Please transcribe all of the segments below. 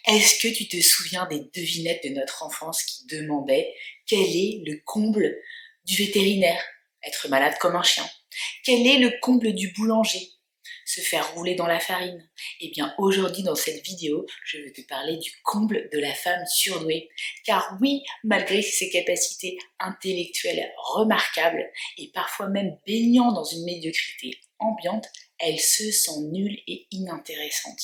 Est-ce que tu te souviens des devinettes de notre enfance qui demandaient quel est le comble du vétérinaire? Être malade comme un chien. Quel est le comble du boulanger? Se faire rouler dans la farine. Eh bien, aujourd'hui, dans cette vidéo, je vais te parler du comble de la femme surdouée. Car oui, malgré ses capacités intellectuelles remarquables et parfois même baignant dans une médiocrité ambiante, elle se sent nulle et inintéressante.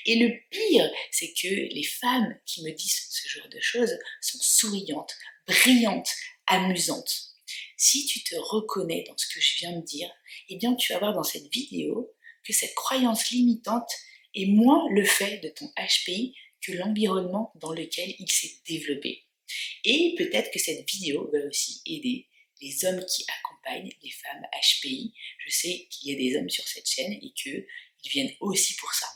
Et le pire, c'est que les femmes qui me disent ce genre de choses sont souriantes, brillantes, amusantes. Si tu te reconnais dans ce que je viens de dire, eh bien tu vas voir dans cette vidéo que cette croyance limitante est moins le fait de ton HPI que l'environnement dans lequel il s'est développé. Et peut-être que cette vidéo va aussi aider les hommes qui accompagnent les femmes HPI. Je sais qu'il y a des hommes sur cette chaîne et qu'ils viennent aussi pour ça.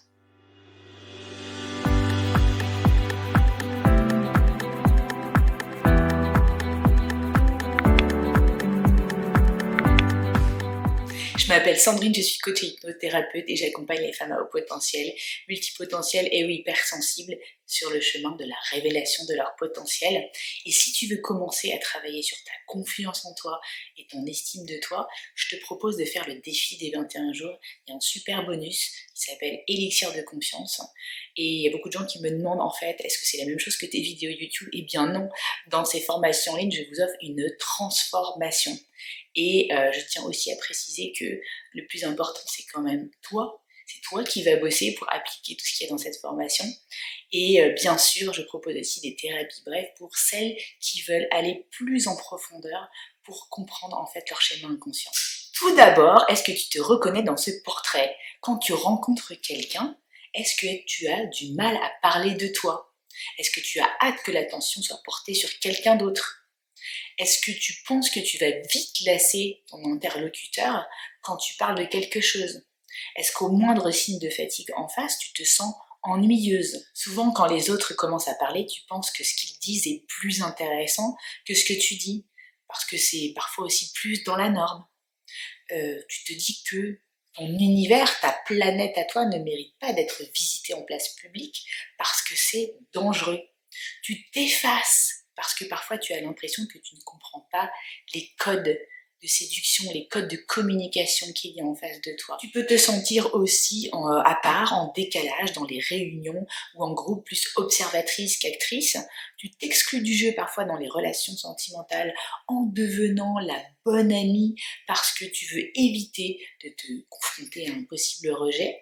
Je m'appelle Sandrine, je suis coach et hypnothérapeute et j'accompagne les femmes à haut potentiel, multipotentiel et ou hypersensibles sur le chemin de la révélation de leur potentiel. Et si tu veux commencer à travailler sur ta confiance en toi et ton estime de toi, je te propose de faire le défi des 21 jours. Il y a un super bonus qui s'appelle Élixir de confiance. Et il y a beaucoup de gens qui me demandent en fait, est-ce que c'est la même chose que tes vidéos YouTube? Eh bien non, dans ces formations en ligne, je vous offre une transformation. Et je tiens aussi à préciser que le plus important, c'est quand même toi. C'est toi qui vas bosser pour appliquer tout ce qu'il y a dans cette formation. Et bien sûr, je propose aussi des thérapies brèves pour celles qui veulent aller plus en profondeur pour comprendre en fait leur schéma inconscient. Tout d'abord, est-ce que tu te reconnais dans ce portrait? Quand tu rencontres quelqu'un, est-ce que tu as du mal à parler de toi? Est-ce que tu as hâte que l'attention soit portée sur quelqu'un d'autre? Est-ce que tu penses que tu vas vite lasser ton interlocuteur quand tu parles de quelque chose? Est-ce qu'au moindre signe de fatigue en face, tu te sens ennuyeuse? Souvent, quand les autres commencent à parler, tu penses que ce qu'ils disent est plus intéressant que ce que tu dis, parce que c'est parfois aussi plus dans la norme. Tu te dis que ton univers, ta planète à toi ne mérite pas d'être visitée en place publique parce que c'est dangereux. Tu t'effaces parce que parfois tu as l'impression que tu ne comprends pas les codes de séduction, les codes de communication qu'il y a en face de toi. Tu peux te sentir aussi à part, en décalage dans les réunions ou en groupe plus observatrice qu'actrice. Tu t'exclus du jeu parfois dans les relations sentimentales en devenant la bonne amie parce que tu veux éviter de te confronter à un possible rejet.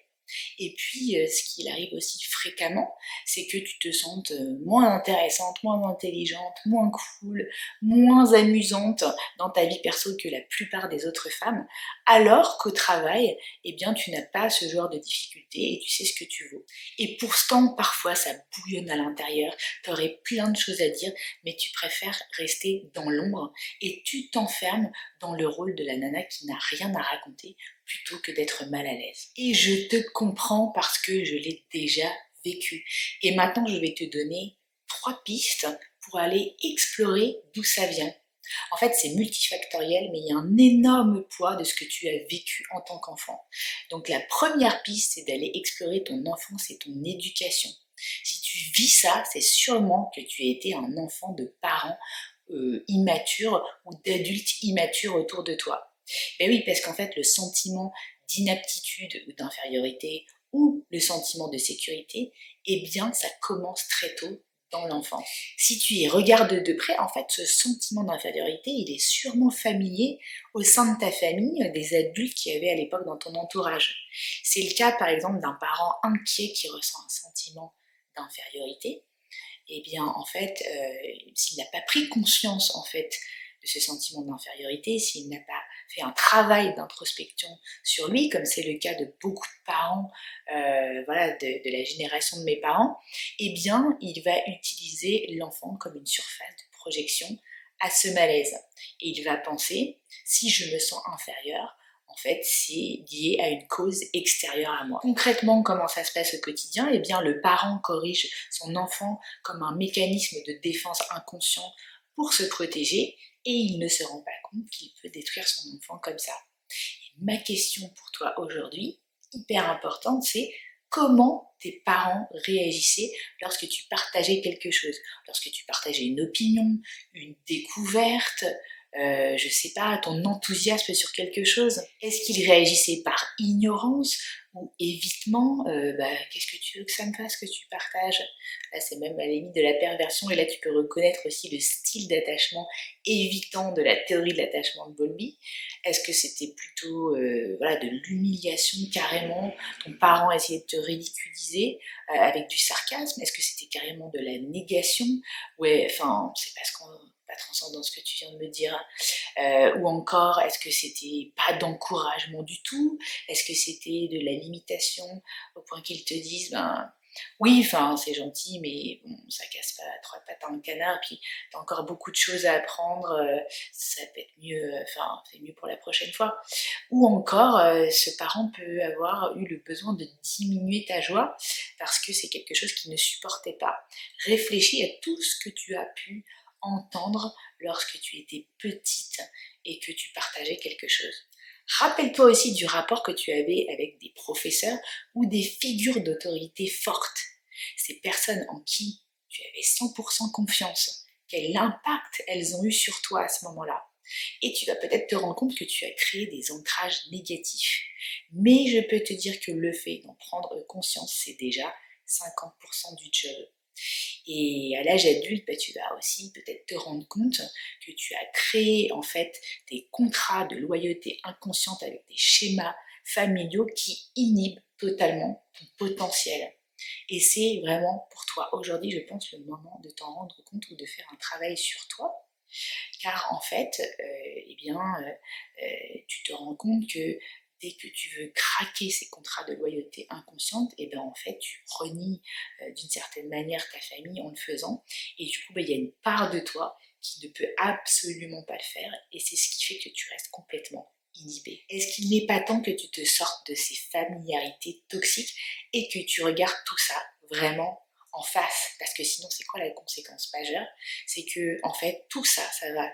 Et puis, ce qui arrive aussi fréquemment, c'est que tu te sentes moins intéressante, moins intelligente, moins cool, moins amusante dans ta vie perso que la plupart des autres femmes, alors qu'au travail, eh bien, tu n'as pas ce genre de difficultés et tu sais ce que tu vaux. Et pourtant, parfois, ça bouillonne à l'intérieur, tu aurais plein de choses à dire, mais tu préfères rester dans l'ombre et tu t'enfermes dans le rôle de la nana qui n'a rien à raconter plutôt que d'être mal à l'aise. Et je te comprends parce que je l'ai déjà vécu. Et maintenant, je vais te donner 3 pistes pour aller explorer d'où ça vient. En fait, c'est multifactoriel, mais il y a un énorme poids de ce que tu as vécu en tant qu'enfant. Donc la première piste, c'est d'aller explorer ton enfance et ton éducation. Si tu vis ça, c'est sûrement que tu as été un enfant de parents immatures ou d'adultes immatures autour de toi. Ben oui, parce qu'en fait, le sentiment d'inaptitude ou d'infériorité ou le sentiment de sécurité, eh bien, ça commence très tôt dans l'enfance. Si tu y regardes de près, en fait, ce sentiment d'infériorité, il est sûrement familier au sein de ta famille, des adultes qui avaient à l'époque dans ton entourage. C'est le cas, par exemple, d'un parent inquiet qui ressent un sentiment d'infériorité. Eh bien, en fait, s'il n'a pas pris conscience, en fait, de ce sentiment d'infériorité, s'il n'a pas fait un travail d'introspection sur lui, comme c'est le cas de beaucoup de parents, voilà, de la génération de mes parents, eh bien, il va utiliser l'enfant comme une surface de projection à ce malaise. Et il va penser, si je me sens inférieur, en fait, c'est lié à une cause extérieure à moi. Concrètement, comment ça se passe au quotidien? Eh bien, le parent corrige son enfant comme un mécanisme de défense inconscient pour se protéger et il ne se rend pas compte qu'il peut détruire son enfant comme ça. Et ma question pour toi aujourd'hui, hyper importante, c'est comment tes parents réagissaient lorsque tu partageais quelque chose, lorsque tu partageais une opinion, une découverte, je sais pas, ton enthousiasme sur quelque chose. Est-ce qu'ils réagissaient par ignorance ou évitement? Qu'est-ce que tu veux que ça me fasse que tu partages? Là, c'est même à la limite de la perversion, et là, tu peux reconnaître aussi le style d'attachement évitant de la théorie de l'attachement de Bowlby. Est-ce que c'était plutôt voilà, de l'humiliation carrément? Ton parent essayait de te ridiculiser avec du sarcasme? Est-ce que c'était carrément de la négation? Ouais, enfin, c'est parce qu'on pas transcendant ce que tu viens de me dire. Ou encore, est-ce que c'était pas d'encouragement du tout? Est-ce que c'était de la limitation au point qu'ils te disent, ben oui, enfin c'est gentil, mais bon, ça casse pas trois pattes à un canard, puis t'as encore beaucoup de choses à apprendre, ça peut être mieux, enfin c'est mieux pour la prochaine fois. Ou encore, ce parent peut avoir eu le besoin de diminuer ta joie parce que c'est quelque chose qu'il ne supportait pas. Réfléchis à tout ce que tu as pu entendre lorsque tu étais petite et que tu partageais quelque chose. Rappelle-toi aussi du rapport que tu avais avec des professeurs ou des figures d'autorité fortes, ces personnes en qui tu avais 100% confiance. Quel impact elles ont eu sur toi à ce moment-là? Et tu vas peut-être te rendre compte que tu as créé des ancrages négatifs. Mais je peux te dire que le fait d'en prendre conscience, c'est déjà 50% du job. Et à l'âge adulte, tu vas aussi peut-être te rendre compte que tu as créé en fait des contrats de loyauté inconsciente avec des schémas familiaux qui inhibent totalement ton potentiel. Et c'est vraiment pour toi aujourd'hui, je pense, le moment de t'en rendre compte ou de faire un travail sur toi. Car en fait, tu te rends compte que dès que tu veux craquer ces contrats de loyauté inconsciente, et bien en fait, tu renies d'une certaine manière ta famille en le faisant. Et du coup, il y a une part de toi qui ne peut absolument pas le faire. Et c'est ce qui fait que tu restes complètement inhibé. Est-ce qu'il n'est pas temps que tu te sortes de ces familiarités toxiques et que tu regardes tout ça vraiment en face? Parce que sinon, c'est quoi la conséquence majeure? C'est que en fait, tout ça, ça va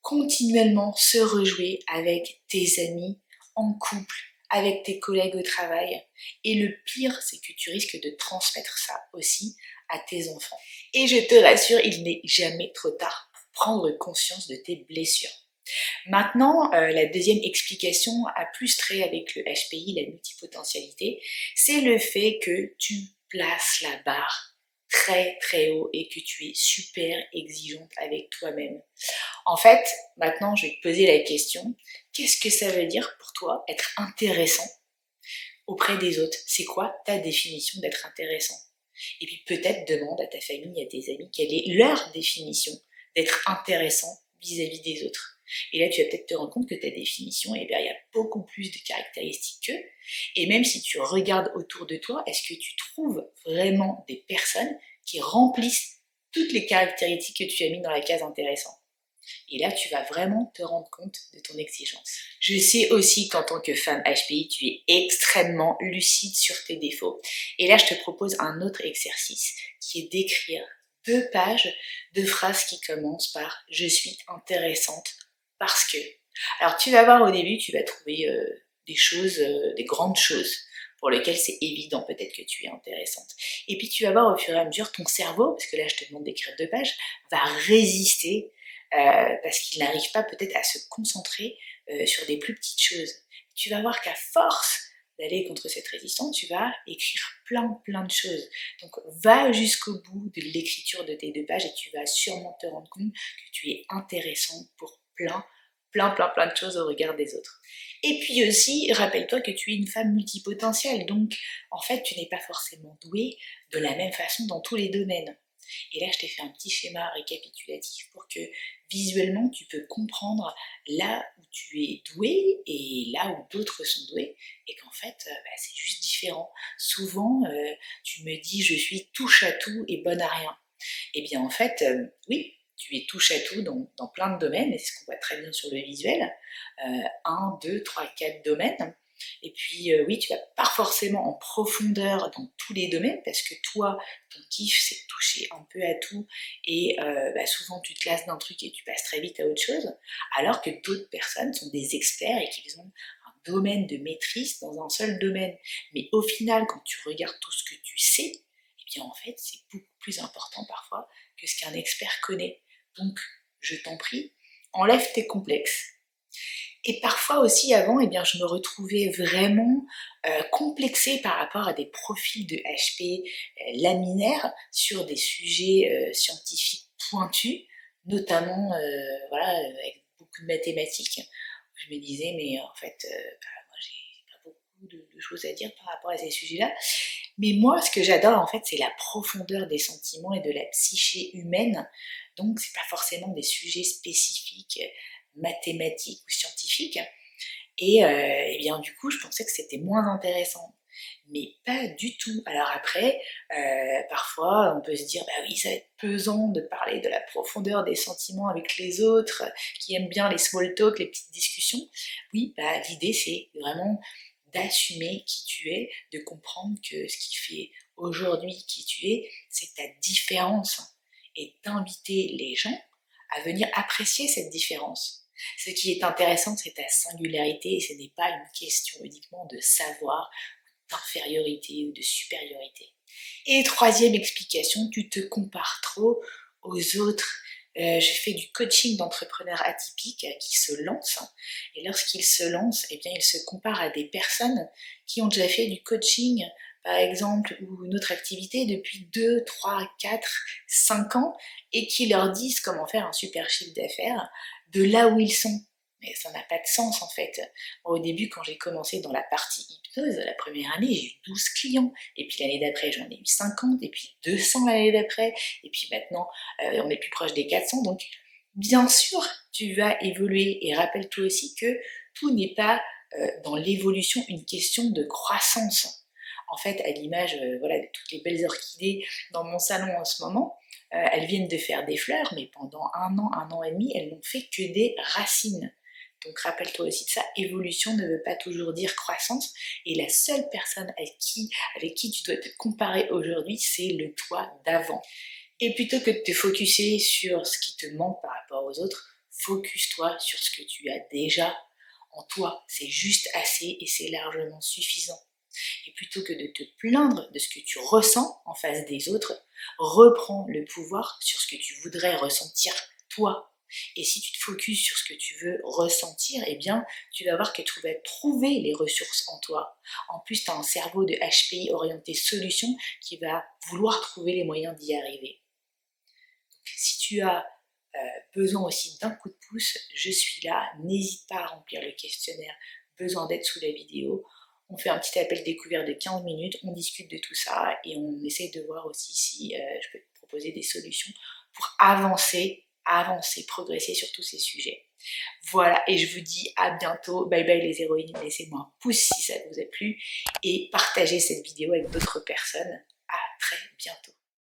continuellement se rejouer avec tes amis, en couple, avec tes collègues au travail. Et le pire, c'est que tu risques de transmettre ça aussi à tes enfants. Et je te rassure, il n'est jamais trop tard pour prendre conscience de tes blessures. Maintenant, la deuxième explication a plus trait avec le HPI, la multipotentialité, c'est le fait que tu places la barre très très haut et que tu es super exigeante avec toi-même. En fait, maintenant, je vais te poser la question, qu'est-ce que ça veut dire pour toi être intéressant auprès des autres? C'est quoi ta définition d'être intéressant? Et puis peut-être demande à ta famille, à tes amis, quelle est leur définition d'être intéressant vis-à-vis des autres. Et là, tu vas peut-être te rendre compte que ta définition, il y a beaucoup plus de caractéristiques qu'eux. Et même si tu regardes autour de toi, est-ce que tu trouves vraiment des personnes qui remplissent toutes les caractéristiques que tu as mis dans la case intéressant? Et là, tu vas vraiment te rendre compte de ton exigence. Je sais aussi qu'en tant que femme HPI, tu es extrêmement lucide sur tes défauts. Et là, je te propose un autre exercice qui est d'écrire 2 pages de phrases qui commencent par « Je suis intéressante parce que… ». Alors, tu vas voir au début, tu vas trouver des choses, des grandes choses pour lesquelles c'est évident peut-être que tu es intéressante. Et puis tu vas voir au fur et à mesure ton cerveau, parce que là je te demande d'écrire 2 pages, va résister parce qu'il n'arrive pas peut-être à se concentrer sur des plus petites choses. Tu vas voir qu'à force d'aller contre cette résistance, tu vas écrire plein de choses. Donc va jusqu'au bout de l'écriture de tes 2 pages et tu vas sûrement te rendre compte que tu es intéressant pour plein de choses au regard des autres. Et puis aussi, rappelle-toi que tu es une femme multipotentielle, donc en fait tu n'es pas forcément douée de la même façon dans tous les domaines. Et là, je t'ai fait un petit schéma récapitulatif pour que visuellement, tu peux comprendre là où tu es doué et là où d'autres sont doués, et qu'en fait, c'est juste différent. Souvent, tu me dis, je suis touche à tout et bonne à rien. Eh bien, en fait, oui, tu es touche à tout dans plein de domaines, et c'est ce qu'on voit très bien sur le visuel. 1, 2, 3, 4 domaines. Et puis oui, tu vas pas forcément en profondeur dans tous les domaines parce que toi, ton kiff, c'est de toucher un peu à tout et souvent tu te lasses d'un truc et tu passes très vite à autre chose, alors que d'autres personnes sont des experts et qu'ils ont un domaine de maîtrise dans un seul domaine. Mais au final, quand tu regardes tout ce que tu sais, eh bien en fait, c'est beaucoup plus important parfois que ce qu'un expert connaît. Donc, je t'en prie, enlève tes complexes. Et parfois aussi avant, eh bien, je me retrouvais vraiment complexée par rapport à des profils de HP laminaires sur des sujets scientifiques pointus, notamment voilà, avec beaucoup de mathématiques. Je me disais, mais en fait, moi j'ai pas beaucoup de choses à dire par rapport à ces sujets-là. Mais moi, ce que j'adore en fait, c'est la profondeur des sentiments et de la psyché humaine. Donc, c'est pas forcément des sujets spécifiques mathématiques ou scientifiques. Et bien du coup, je pensais que c'était moins intéressant. Mais pas du tout. Alors après, parfois, on peut se dire, bah oui, ça va être pesant de parler de la profondeur des sentiments avec les autres, qui aiment bien les small talk, les petites discussions. Oui, bah l'idée, c'est vraiment d'assumer qui tu es, de comprendre que ce qui fait aujourd'hui qui tu es, c'est ta différence. Et d'inviter les gens à venir apprécier cette différence. Ce qui est intéressant, c'est ta singularité et ce n'est pas une question uniquement de savoir, d'infériorité ou de supériorité. Et troisième explication, tu te compares trop aux autres. J'ai fait du coaching d'entrepreneurs atypiques qui se lancent et lorsqu'ils se lancent, eh bien, ils se comparent à des personnes qui ont déjà fait du coaching, par exemple, ou une autre activité depuis 2, 3, 4, 5 ans et qui leur disent comment faire un super chiffre d'affaires de là où ils sont. Mais ça n'a pas de sens en fait. Au début, quand j'ai commencé dans la partie hypnose, la première année, j'ai eu 12 clients. Et puis l'année d'après, j'en ai eu 50. Et puis 200 l'année d'après. Et puis maintenant, on est plus proche des 400. Donc, bien sûr, tu vas évoluer. Et rappelle-toi aussi que tout n'est pas dans l'évolution une question de croissance. En fait, à l'image voilà, de toutes les belles orchidées dans mon salon en ce moment, elles viennent de faire des fleurs, mais pendant un an et demi, elles n'ont fait que des racines. Donc rappelle-toi aussi de ça, évolution ne veut pas toujours dire croissance, et la seule personne avec qui tu dois te comparer aujourd'hui, c'est le toi d'avant. Et plutôt que de te focuser sur ce qui te manque par rapport aux autres, focus-toi sur ce que tu as déjà en toi. C'est juste assez et c'est largement suffisant. Et plutôt que de te plaindre de ce que tu ressens en face des autres, reprends le pouvoir sur ce que tu voudrais ressentir toi. Et si tu te focuses sur ce que tu veux ressentir, eh bien, tu vas voir que tu vas trouver les ressources en toi. En plus, tu as un cerveau de HPI orienté solution qui va vouloir trouver les moyens d'y arriver. Donc, si tu as besoin aussi d'un coup de pouce, je suis là. N'hésite pas à remplir le questionnaire besoin d'aide sous la vidéo. On fait un petit appel découvert de 15 minutes, on discute de tout ça et on essaie de voir aussi si je peux te proposer des solutions pour avancer, progresser sur tous ces sujets. Voilà, et je vous dis à bientôt. Bye bye les héroïnes, laissez-moi un pouce si ça vous a plu et partagez cette vidéo avec d'autres personnes. À très bientôt.